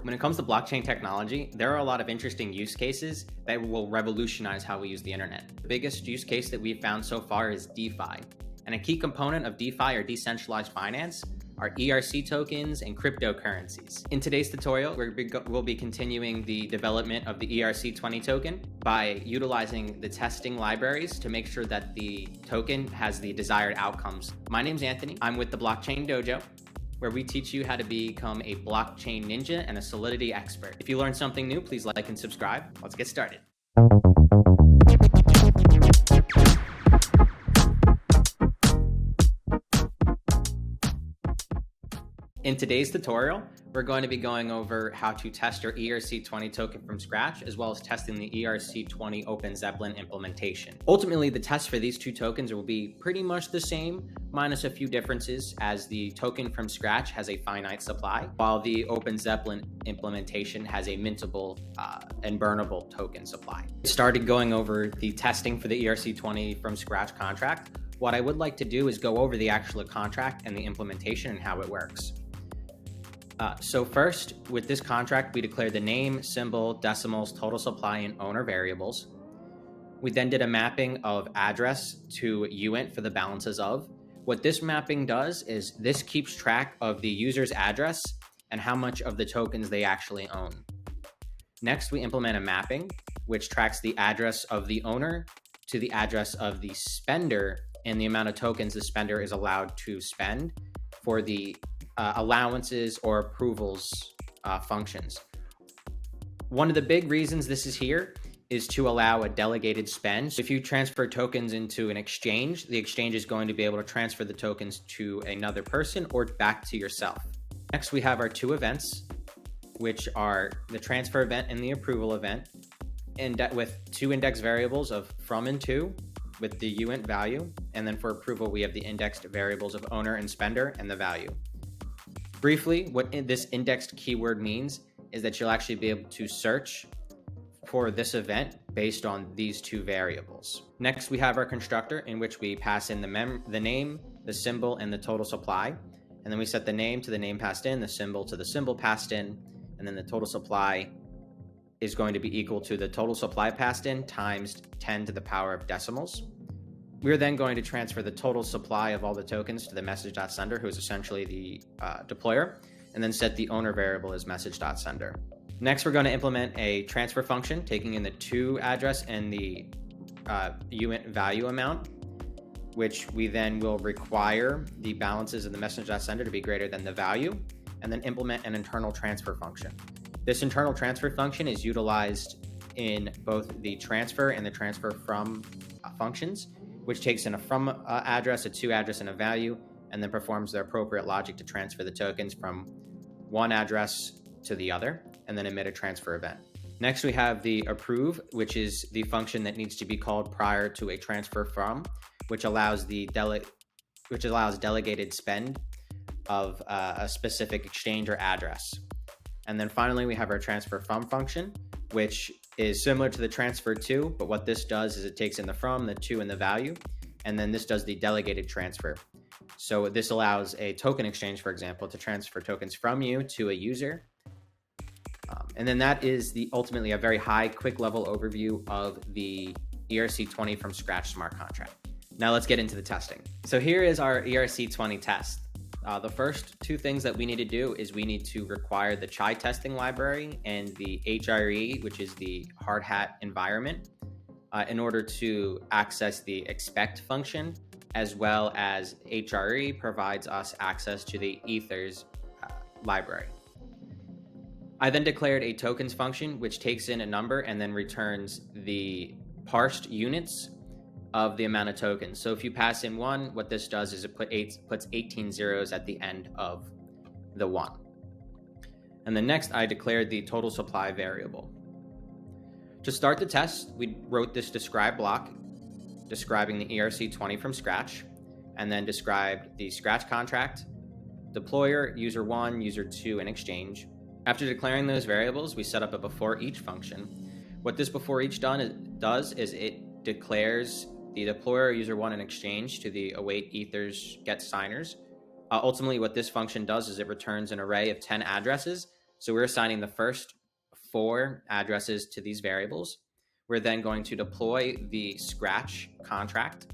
When it comes to blockchain technology, there are a lot of interesting use cases that will revolutionize how we use the internet. The biggest use case that we've found so far is DeFi. And a key component of DeFi, or decentralized finance, are ERC tokens and cryptocurrencies. In today's tutorial, we'll be continuing the development of the ERC20 token by utilizing the testing libraries to make sure that the token has the desired outcomes. My name's Anthony. I'm with the Blockchain Dojo, where we teach you how to become a blockchain ninja and a Solidity expert. If you learned something new, please like and subscribe. Let's get started. In today's tutorial, we're going to be going over how to test your ERC20 token from scratch, as well as testing the ERC20 Open Zeppelin implementation. Ultimately, the test for these two tokens will be pretty much the same, minus a few differences, as the token from scratch has a finite supply, while the Open Zeppelin implementation has a mintable and burnable token supply. Started going over the testing for the ERC20 from scratch contract. What I would like to do is go over the actual contract and the implementation and how it works. So first, with this contract, we declared the name, symbol, decimals, total supply, and owner variables. We then did a mapping of address to wont for the balances of. What this mapping does is this keeps track of the user's address and how much of the tokens they actually own. Next, we implement a mapping, which tracks the address of the owner to the address of the spender and the amount of tokens the spender is allowed to spend for the allowances or approvals functions. One of the big reasons this is here is to allow a delegated spend. So if you transfer tokens into an exchange, the exchange is going to be able to transfer the tokens to another person or back to yourself. Next, we have our two events, which are the transfer event and the approval event, and with two index variables of from and to with the wont value. And then for approval, we have the indexed variables of owner and spender and the value. Briefly, what this indexed keyword means is that you'll actually be able to search for this event based on these two variables. Next, we have our constructor, in which we pass in the name, the symbol, and the total supply. And then we set the name to the name passed in, the symbol to the symbol passed in, and then the total supply is going to be equal to the total supply passed in times 10 to the power of decimals. We're then going to transfer the total supply of all the tokens to the message.sender, who is essentially the deployer, and then set the owner variable as message.sender. Next, we're going to implement a transfer function, taking in the to address and the wont value amount, which we then will require the balances of the message.sender to be greater than the value, and then implement an internal transfer function. This internal transfer function is utilized in both the transfer and the transfer from functions, which takes in a from address, a to address, and a value, and then performs the appropriate logic to transfer the tokens from one address to the other, and then emit a transfer event. Next, we have the approve, which is the function that needs to be called prior to a transfer from, which allows delegated spend of a specific exchange or address. And then finally, we have our transfer from function, which is similar to the transfer to, but what this does is it takes in the from, the to, and the value, and then this does the delegated transfer. So this allows a token exchange, for example, to transfer tokens from you to a user. And then that is ultimately a very high, quick level overview of the ERC20 from scratch smart contract. Now let's get into the testing. So here is our ERC20 test. The first two things that we need to do is we need to require the chai testing library and the HRE, which is the hard hat environment, in order to access the expect function, as well as HRE provides us access to the ethers library. I then declared a tokens function, which takes in a number and then returns the parsed units of the amount of tokens. So if you pass in 1, what this does is it puts 18 zeros at the end of the 1. And then next, I declared the total supply variable. To start the test, we wrote this describe block describing the ERC20 from scratch, and then described the scratch contract, deployer, user 1, user 2, and exchange. After declaring those variables, we set up a before each function. What this before each does is it declares the deployer, user 1, and exchange to the await ethers get signers. Ultimately, what this function does is it returns an array of 10 addresses So we're assigning the first 4 addresses to these variables. We're then going to deploy the Scratch contract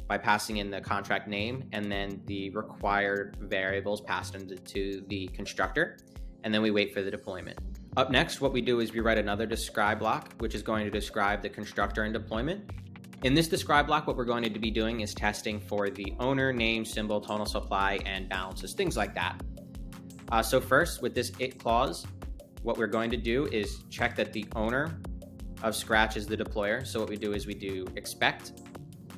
by passing in the contract name and then the required variables passed into the constructor, and then we wait for the deployment. Up next, what we do is we write another describe block, which is going to describe the constructor and deployment. In this describe block, what we're going to be doing is testing for the owner, name, symbol, total supply, and balances, things like that. So first, with this it clause, what we're going to do is check that the owner of Scratch is the deployer. So what we do is we do expect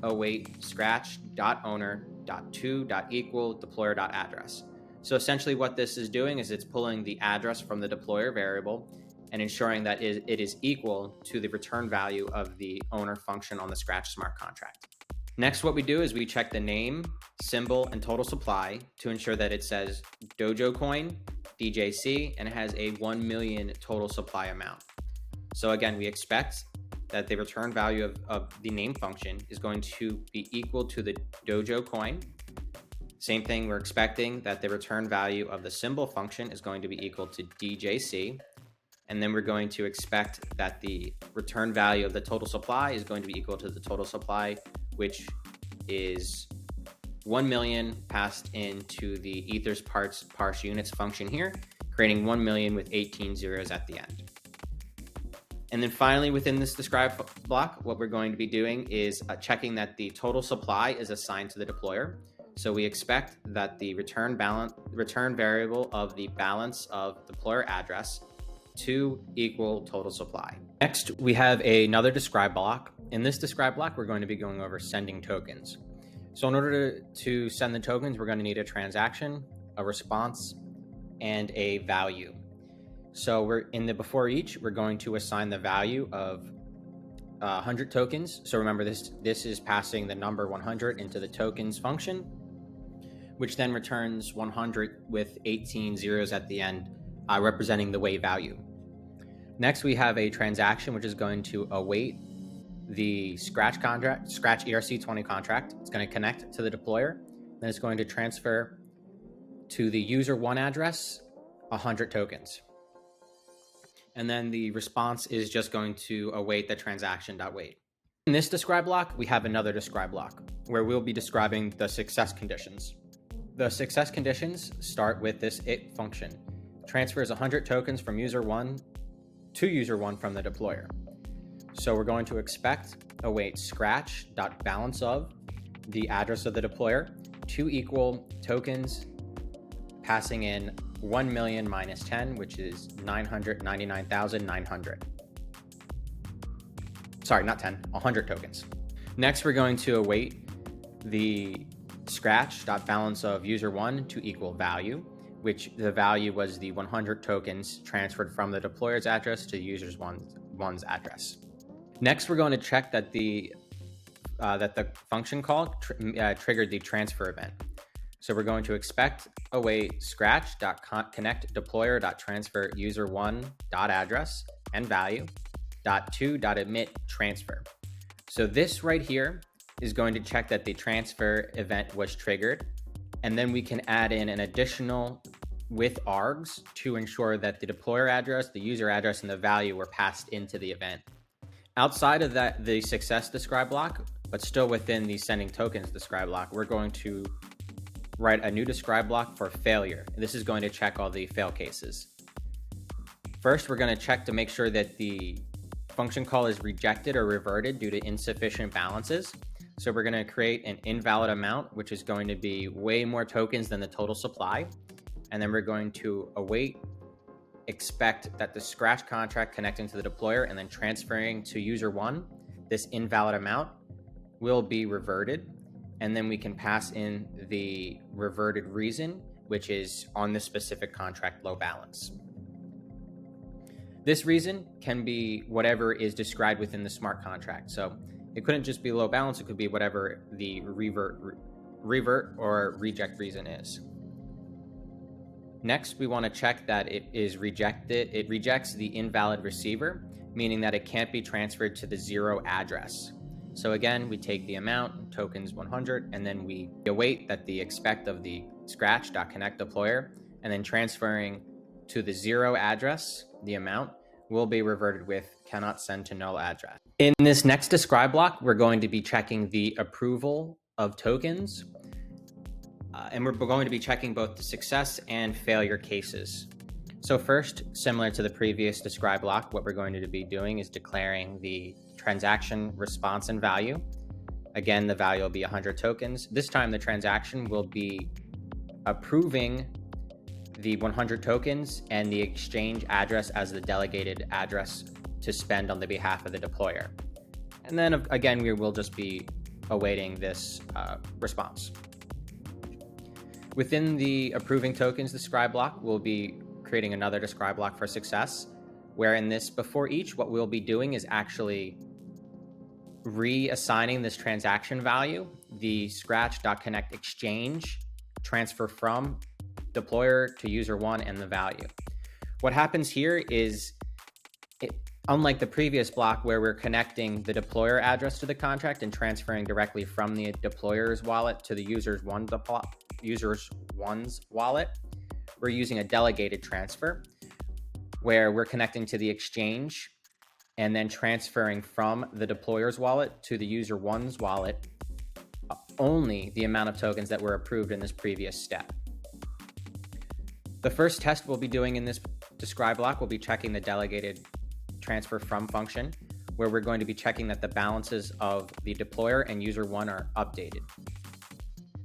await scratch.owner.to.equal deployer.address. So essentially what this is doing is it's pulling the address from the deployer variable and ensuring that it is equal to the return value of the owner function on the Scratch smart contract. Next, what we do is we check the name, symbol, and total supply to ensure that it says Dojo coin, DJC, and it has a 1 million total supply amount. So again, we expect that the return value of the name function is going to be equal to the Dojo coin. Same thing, we're expecting that the return value of the symbol function is going to be equal to DJC. And then we're going to expect that the return value of the total supply is going to be equal to the total supply, which is 1 million passed into the ethers parse units function here, creating 1 million with 18 zeros at the end. And then finally, within this describe block, what we're going to be doing is checking that the total supply is assigned to the deployer. So we expect that the return variable of the balance of deployer address to equal total supply. Next, we have another describe block. In this describe block, we're going to be going over sending tokens. So in order to send the tokens, we're going to need a transaction, a response, and a value. So we're in the before each, we're going to assign the value of 100 tokens. So remember this is passing the number 100 into the tokens function, which then returns 100 with 18 zeros at the end, representing the wait value. Next, we have a transaction, which is going to await the Scratch ERC20 contract. It's going to connect to the deployer. Then it's going to transfer to the user one address 100 tokens. And then the response is just going to await the transaction.wait. In this describe block, we have another describe block where we'll be describing the success conditions. The success conditions start with this it function. Transfers 100 tokens from user one to user one from the deployer. So we're going to expect await scratch.balance of the address of the deployer to equal tokens passing in 1 million minus 10, which is 999,900. Sorry, not 10, 100 tokens. Next, we're going to await the scratch.balance of user one to equal value, which the value was the 100 tokens transferred from the deployer's address to user's one's address. Next, we're going to check that the function call triggered the transfer event. So we're going to expect await scratch.connect deployer.transfer user one.address and value .to.emit transfer. So this right here is going to check that the transfer event was triggered, and then we can add in an additional with args to ensure that the deployer address, the user address, and the value were passed into the event. Outside of that, the success describe block, but still within the sending tokens describe block, we're going to write a new describe block for failure. This is going to check all the fail cases. First, we're going to check to make sure that the function call is rejected or reverted due to insufficient balances. So we're going to create an invalid amount, which is going to be way more tokens than the total supply. And then we're going to expect that the Scratch contract connecting to the deployer and then transferring to user one, this invalid amount will be reverted. And then we can pass in the reverted reason, which is on this specific contract low balance. This reason can be whatever is described within the smart contract. So it couldn't just be low balance, it could be whatever the revert or reject reason is. Next, we want to check that it is rejected. It rejects the invalid receiver, meaning that it can't be transferred to the 0 address. So again, we take the amount, tokens 100, and then we await that the expect of the scratch.connect deployer, and then transferring to the 0 address, the amount, will be reverted with cannot send to null address. In this next describe block, we're going to be checking the approval of tokens, and we're going to be checking both the success and failure cases. So first, similar to the previous describe block, what we're going to be doing is declaring the transaction response and value. Again, the value will be 100 tokens. This time the transaction will be approving the 100 tokens and the exchange address as the delegated address to spend on the behalf of the deployer. And then again, we will just be awaiting this response. Within the approving tokens describe block, we'll be creating another describe block for success, where in this before each, what we'll be doing is actually reassigning this transaction value, the scratch.connect exchange transfer from deployer to user one and the value. What happens here is, unlike the previous block where we're connecting the deployer address to the contract and transferring directly from the deployer's wallet to the user's one's wallet, we're using a delegated transfer where we're connecting to the exchange and then transferring from the deployer's wallet to the user one's wallet only the amount of tokens that were approved in this previous step. The first test we'll be doing in this describe block will be checking the delegated transfer from function, where we're going to be checking that the balances of the deployer and user one are updated.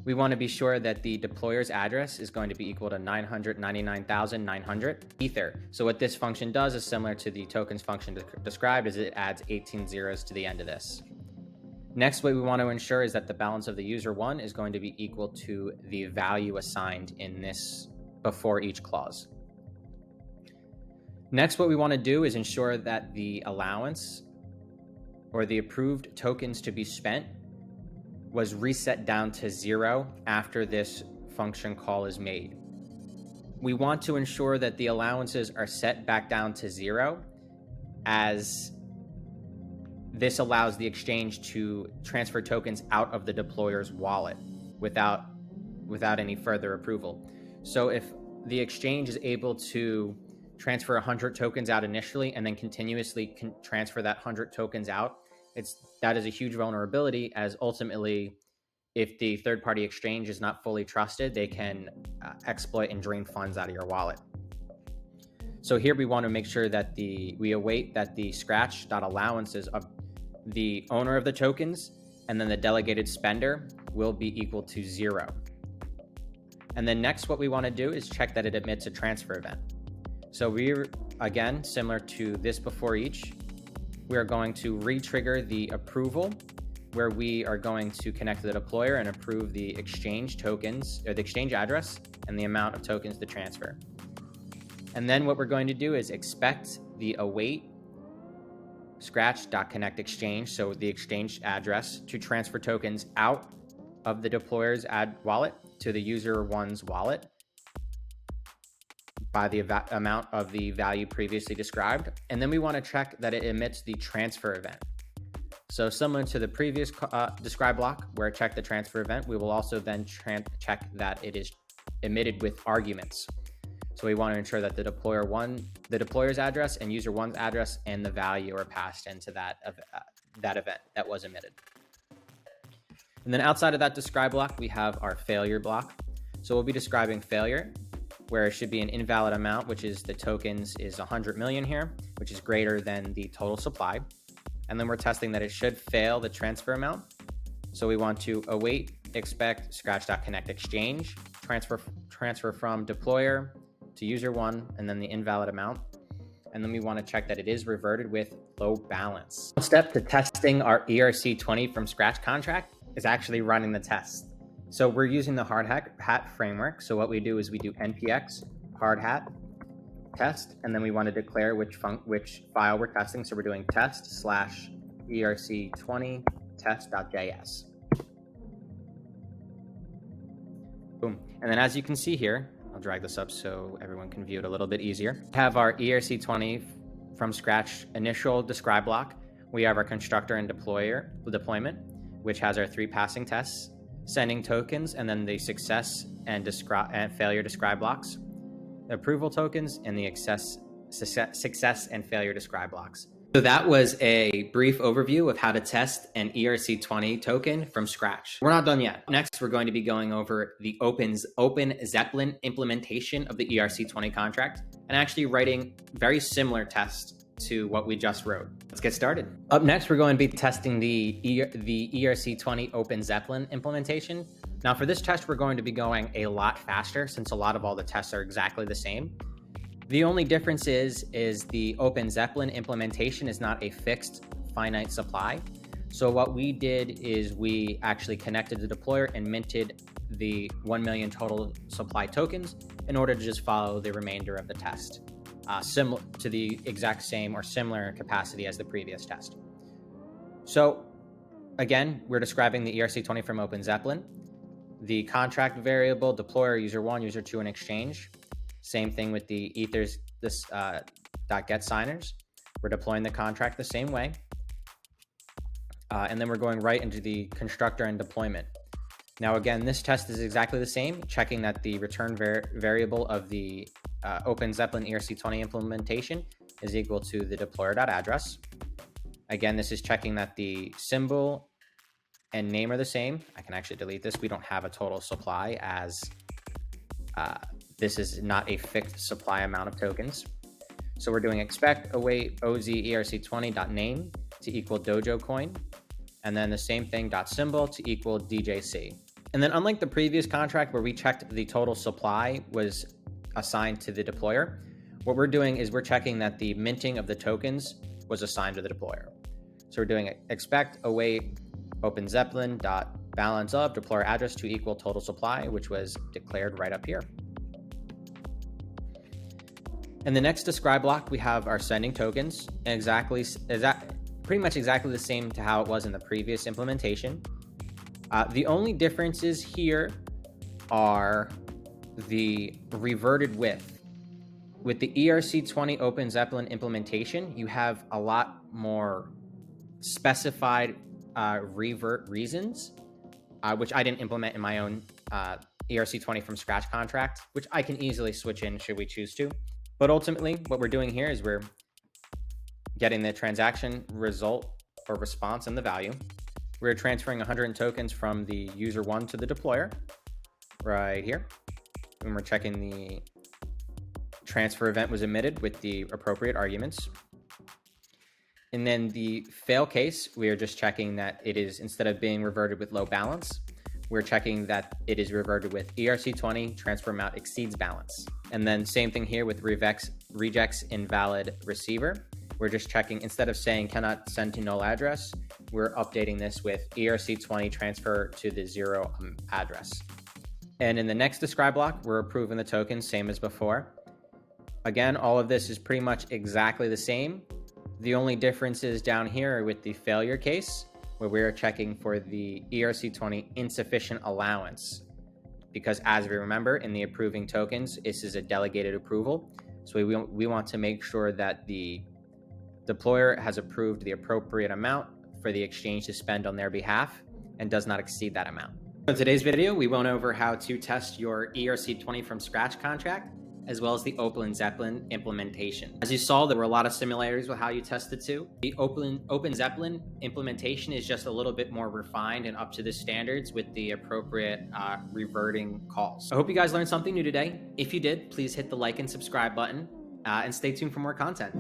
We want to be sure that the deployer's address is going to be equal to 999,900 Ether. So what this function does is similar to the tokens function described, is it adds 18 zeros to the end of this. Next, what we want to ensure is that the balance of the user one is going to be equal to the value assigned in this before each clause. Next, what we want to do is ensure that the allowance or the approved tokens to be spent was reset down to 0 after this function call is made. We want to ensure that the allowances are set back down to 0, as this allows the exchange to transfer tokens out of the deployer's wallet without any further approval. So if the exchange is able to transfer 100 tokens out initially and then continuously transfer that 100 tokens out, that is a huge vulnerability, as ultimately, if the third-party exchange is not fully trusted, they can exploit and drain funds out of your wallet. So here we want to make sure that we await that the scratch.allowances of the owner of the tokens and then the delegated spender will be equal to 0. And then next, what we want to do is check that it emits a transfer event. So we're, again, similar to this before each, we are going to re-trigger the approval, where we are going to connect to the deployer and approve the exchange tokens, or the exchange address, and the amount of tokens to transfer. And then what we're going to do is expect the await scratch.connect exchange, so the exchange address, to transfer tokens out of the deployer's wallet to the user one's wallet by the amount of the value previously described. And then we want to check that it emits the transfer event. So similar to the previous describe block where it checked the transfer event, we will also then check that it is emitted with arguments. So we want to ensure that the deployer's address and user one's address and the value are passed into that event that was emitted. And then outside of that describe block, we have our failure block. So we'll be describing failure, where it should be an invalid amount, which is the tokens is 100 million here, which is greater than the total supply. And then we're testing that it should fail the transfer amount. So we want to await, expect, scratch.connect exchange, transfer from deployer to user one, and then the invalid amount. And then we want to check that it is reverted with low balance. Step to testing our ERC20 from scratch contract is actually running the test. So we're using the hard hat framework. So what we do is we do npx hard hat test, and then we want to declare which file we're testing. So we're doing test/ERC20 test.js. Boom. And then as you can see here, I'll drag this up so everyone can view it a little bit easier. We have our ERC20 from scratch initial describe block. We have our constructor and deployment, which has our 3 passing tests, sending tokens, and then the success and failure describe blocks. approval tokens, and the success and failure describe blocks. So that was a brief overview of how to test an ERC20 token from scratch. We're not done yet. Next, we're going to be going over the Open Zeppelin implementation of the ERC20 contract and actually writing very similar tests to what we just wrote. Let's get started. Up next, we're going to be testing the ERC20 Open Zeppelin implementation. Now for this test, we're going to be going a lot faster since a lot of all the tests are exactly the same. The only difference is the Open Zeppelin implementation is not a fixed finite supply. So what we did is we actually connected the deployer and minted the 1 million total supply tokens in order to just follow the remainder of the test, similar to the exact same or similar capacity as the previous test. So again, we're describing the ERC20 from Open Zeppelin, the contract variable, deployer, user 1, user 2, and exchange. Same thing with the ethers, .get signers. We're deploying the contract the same way. And then we're going right into the constructor and deployment. Now, again, this test is exactly the same, checking that the return variable of the Open Zeppelin ERC20 implementation is equal to the deployer.address. Again, this is checking that the symbol and name are the same. I can actually delete this. We don't have a total supply as this is not a fixed supply amount of tokens. So we're doing expect await oz erc20.name to equal dojo coin. And then the same thing .symbol to equal DJC. And then unlike the previous contract where we checked the total supply was assigned to the deployer, what we're doing is we're checking that the minting of the tokens was assigned to the deployer. So we're doing expect await Open Zeppelin .balance of deployer address to equal total supply, which was declared right up here. In the next describe block, we have our sending tokens, and pretty much exactly the same to how it was in the previous implementation. The only differences here are the reverted with. With the ERC20 Open Zeppelin implementation, you have a lot more specified revert reasons, which I didn't implement in my own ERC20 from scratch contract, which I can easily switch in should we choose to. But ultimately, what we're doing here is we're getting the transaction result or response and the value. We're transferring 100 tokens from the user 1 to the deployer right here. And we're checking the transfer event was emitted with the appropriate arguments. And then the fail case, we are just checking that it is, instead of being reverted with low balance, we're checking that it is reverted with ERC20 transfer amount exceeds balance. And then same thing here with rejects invalid receiver. We're just checking, instead of saying cannot send to null address, we're updating this with ERC20 transfer to the 0 address. And in the next describe block, we're approving the tokens, same as before. Again, all of this is pretty much exactly the same. The only difference is down here with the failure case, where we're checking for the ERC20 insufficient allowance. Because as we remember, in the approving tokens, this is a delegated approval. So we want to make sure that the deployer has approved the appropriate amount for the exchange to spend on their behalf and does not exceed that amount. In today's video, we went over how to test your ERC20 from scratch contract, as well as the Open Zeppelin implementation. As you saw, there were a lot of similarities with how you test the two. The Open Zeppelin implementation is just a little bit more refined and up to the standards with the appropriate reverting calls. I hope you guys learned something new today. If you did, please hit the like and subscribe button and stay tuned for more content.